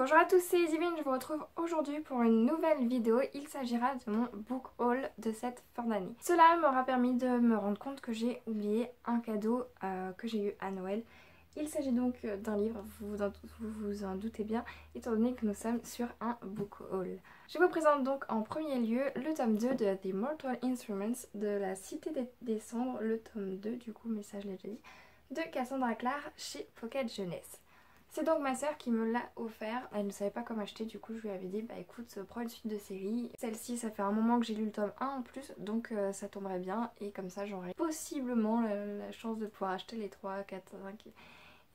Bonjour à tous, c'est Divine, je vous retrouve aujourd'hui pour une nouvelle vidéo. Il s'agira de mon book haul de cette fin d'année. Cela m'aura permis de me rendre compte que j'ai oublié un cadeau que j'ai eu à Noël. Il s'agit donc d'un livre, vous vous en doutez bien, étant donné que nous sommes sur un book haul. Je vous présente donc en premier lieu le tome 2 de The Mortal Instruments de la Cité des Cendres, le tome 2 du coup, mais ça je l'ai déjà dit, de Cassandra Clare chez Pocket Jeunesse. C'est donc ma soeur qui me l'a offert, elle ne savait pas comment acheter, du coup je lui avais dit bah écoute prends une suite de série. Celle-ci ça fait un moment que j'ai lu le tome 1 en plus, donc ça tomberait bien et comme ça j'aurais possiblement la chance de pouvoir acheter les 3, 4, 5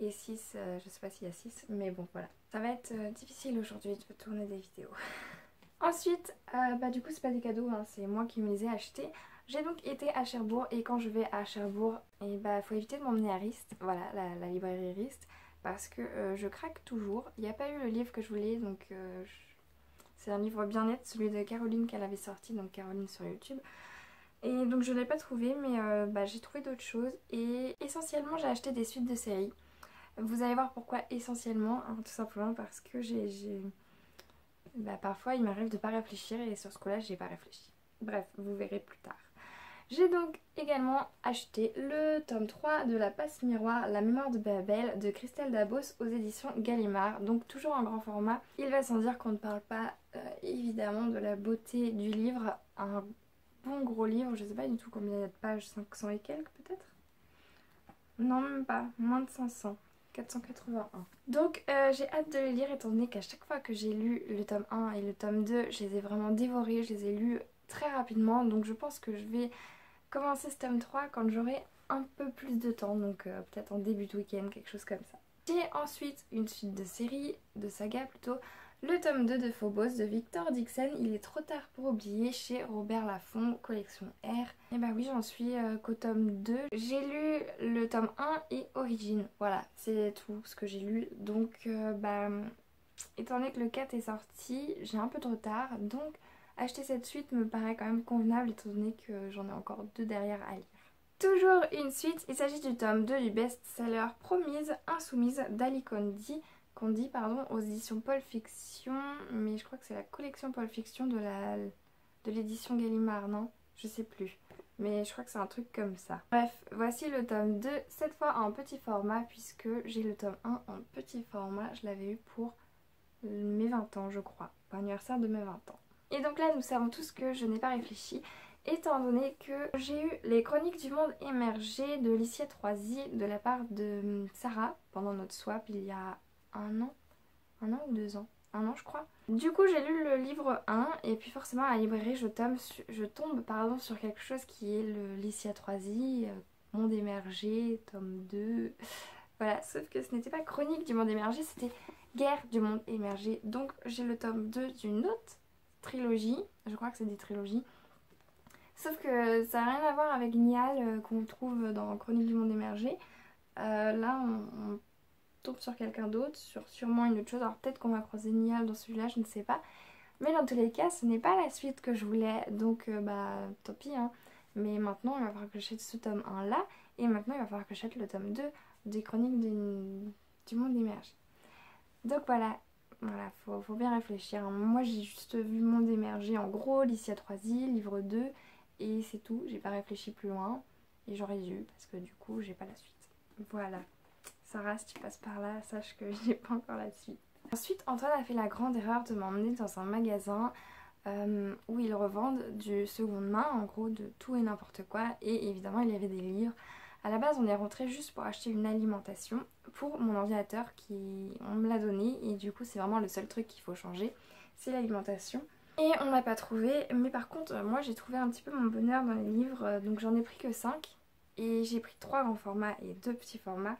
et 6, je sais pas s'il y a 6, mais bon voilà. Ça va être difficile aujourd'hui de tourner des vidéos. Ensuite, du coup c'est pas des cadeaux, hein, c'est moi qui me les ai achetés. J'ai donc été à Cherbourg et quand je vais à Cherbourg, et faut éviter de m'emmener à Rist, voilà la librairie Rist. Parce que je craque toujours. Il n'y a pas eu le livre que je voulais, donc c'est un livre bien-être, celui de Caroline qu'elle avait sorti, donc Caroline sur YouTube. Et donc je ne l'ai pas trouvé, mais j'ai trouvé d'autres choses. Et essentiellement j'ai acheté des suites de séries. Vous allez voir pourquoi essentiellement, hein, tout simplement parce que parfois il m'arrive de ne pas réfléchir et sur ce coup-là j'ai pas réfléchi. Bref, vous verrez plus tard. J'ai donc également acheté le tome 3 de La Passe Miroir, La Mémoire de Babel de Christelle Dabos aux éditions Gallimard, donc toujours en grand format. Il va sans dire qu'on ne parle pas évidemment de la beauté du livre, un bon gros livre, je sais pas du tout combien il y a de pages, 500 et quelques peut-être? Non même pas, moins de 500. 481. Donc j'ai hâte de le lire étant donné qu'à chaque fois que j'ai lu le tome 1 et le tome 2, je les ai vraiment dévorés, je les ai lus très rapidement, donc je pense que je vais commencer ce tome 3 quand j'aurai un peu plus de temps, donc peut-être en début de week-end, quelque chose comme ça. J'ai ensuite une suite de séries, de sagas plutôt, le tome 2 de Phobos de Victor Dixon, Il est trop tard pour oublier chez Robert Laffont, collection R. Et bah oui, j'en suis qu'au tome 2. J'ai lu le tome 1 et Origine, voilà, c'est tout ce que j'ai lu, donc étant donné que le 4 est sorti, j'ai un peu de retard, donc acheter cette suite me paraît quand même convenable étant donné que j'en ai encore 2 derrière à lire. Toujours une suite, il s'agit du tome 2 du best-seller Promise Insoumise d'Ali Kondi, aux éditions Paul Fiction, mais je crois que c'est la collection Paul Fiction de l'édition Gallimard, non? Je sais plus, mais je crois que c'est un truc comme ça. Bref, voici le tome 2, cette fois en petit format puisque j'ai le tome 1 en petit format, je l'avais eu pour mes 20 ans je crois, pour l'anniversaire de mes 20 ans. Et donc là nous savons tous que je n'ai pas réfléchi étant donné que j'ai eu les Chroniques du Monde Émergé de Licia Troisi de la part de Sarah pendant notre swap il y a un an ou 2 ans, un an je crois. Du coup j'ai lu le livre 1 et puis forcément à la librairie je tombe sur quelque chose qui est le Licia Troisi, Monde Émergé, tome 2... Voilà, sauf que ce n'était pas Chronique du Monde Émergé, c'était Guerre du Monde Émergé. Donc j'ai le tome 2 d'une autre trilogie, je crois que c'est des trilogies. Sauf que ça n'a rien à voir avec Niall qu'on trouve dans Chronique du Monde Émergé. Là on tombe sur quelqu'un d'autre, sur sûrement une autre chose. Alors peut-être qu'on va croiser Niall dans celui-là, je ne sais pas. Mais dans tous les cas, ce n'est pas la suite que je voulais, donc tant pis hein. Mais maintenant il va falloir que j'achète ce tome 1 là, et maintenant il va falloir que j'achète le tome 2 des Chroniques du Monde Émergé. Donc voilà, faut bien réfléchir. Moi j'ai juste vu Monde Émergé en gros, Licia Troisi, livre 2, et c'est tout, j'ai pas réfléchi plus loin, et j'aurais dû, parce que du coup j'ai pas la suite. Voilà, Sarah si tu passes par là, sache que j'ai pas encore la suite. Ensuite Antoine a fait la grande erreur de m'emmener dans un magasin où ils revendent du seconde main, en gros de tout et n'importe quoi, et évidemment il y avait des livres. À la base on est rentré juste pour acheter une alimentation pour mon ordinateur on me l'a donné et du coup c'est vraiment le seul truc qu'il faut changer, c'est l'alimentation. Et on n'a pas trouvé, mais par contre moi j'ai trouvé un petit peu mon bonheur dans les livres, donc j'en ai pris que 5 et j'ai pris 3 grands formats et 2 petits formats.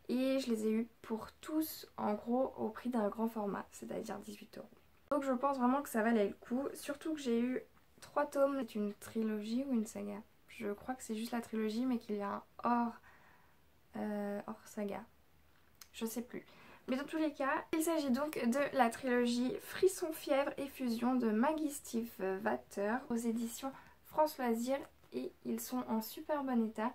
Et je les ai eus pour tous en gros au prix d'un grand format, c'est-à-dire 18 €. Donc je pense vraiment que ça valait le coup, surtout que j'ai eu 3 tomes, c'est une trilogie ou une saga? Je crois que c'est juste la trilogie mais qu'il y a un hors saga, je sais plus. Mais dans tous les cas, il s'agit donc de la trilogie Frisson, Fièvre et Fusion de Maggie Stiefvater aux éditions France Loisirs et ils sont en super bon état.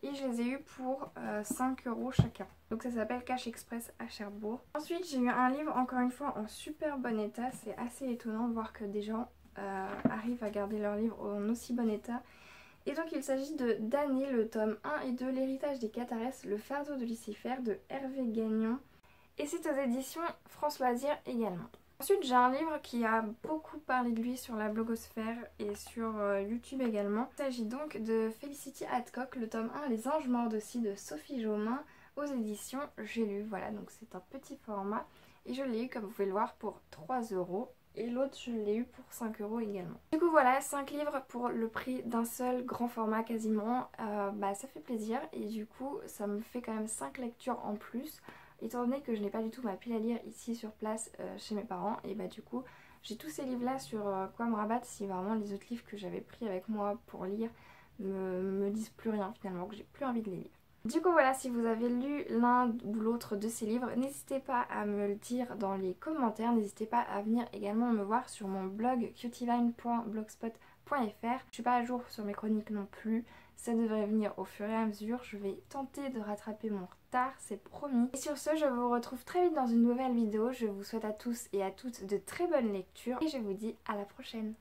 et je les ai eu pour 5 € chacun. Donc ça s'appelle Cash Express à Cherbourg. Ensuite j'ai eu un livre encore une fois en super bon état. C'est assez étonnant de voir que des gens arrivent à garder leurs livres en aussi bon état. Et donc il s'agit de Damnée, le tome 1 et 2, L'héritage des Catares, le fardeau de Lucifer de Hervé Gagnon. Et c'est aux éditions France Loisirs également. Ensuite j'ai un livre qui a beaucoup parlé de lui sur la blogosphère et sur YouTube également. Il s'agit donc de Felicity Hadcock, le tome 1, Les Anges morts aussi de Sophie Jaumin aux éditions J'ai lu. Voilà, donc c'est un petit format et je l'ai eu comme vous pouvez le voir pour 3 €. Et l'autre je l'ai eu pour 5 € également. Du coup voilà, 5 livres pour le prix d'un seul, grand format quasiment. Ça fait plaisir et du coup ça me fait quand même 5 lectures en plus. Étant donné que je n'ai pas du tout ma pile à lire ici sur place chez mes parents, et du coup j'ai tous ces livres là sur quoi me rabattre si vraiment les autres livres que j'avais pris avec moi pour lire me disent plus rien finalement, que j'ai plus envie de les lire. Du coup voilà, si vous avez lu l'un ou l'autre de ces livres, n'hésitez pas à me le dire dans les commentaires, n'hésitez pas à venir également me voir sur mon blog cutivine.blogspot.fr. Je suis pas à jour sur mes chroniques non plus, ça devrait venir au fur et à mesure, je vais tenter de rattraper mon retard, c'est promis. Et sur ce, je vous retrouve très vite dans une nouvelle vidéo, je vous souhaite à tous et à toutes de très bonnes lectures et je vous dis à la prochaine.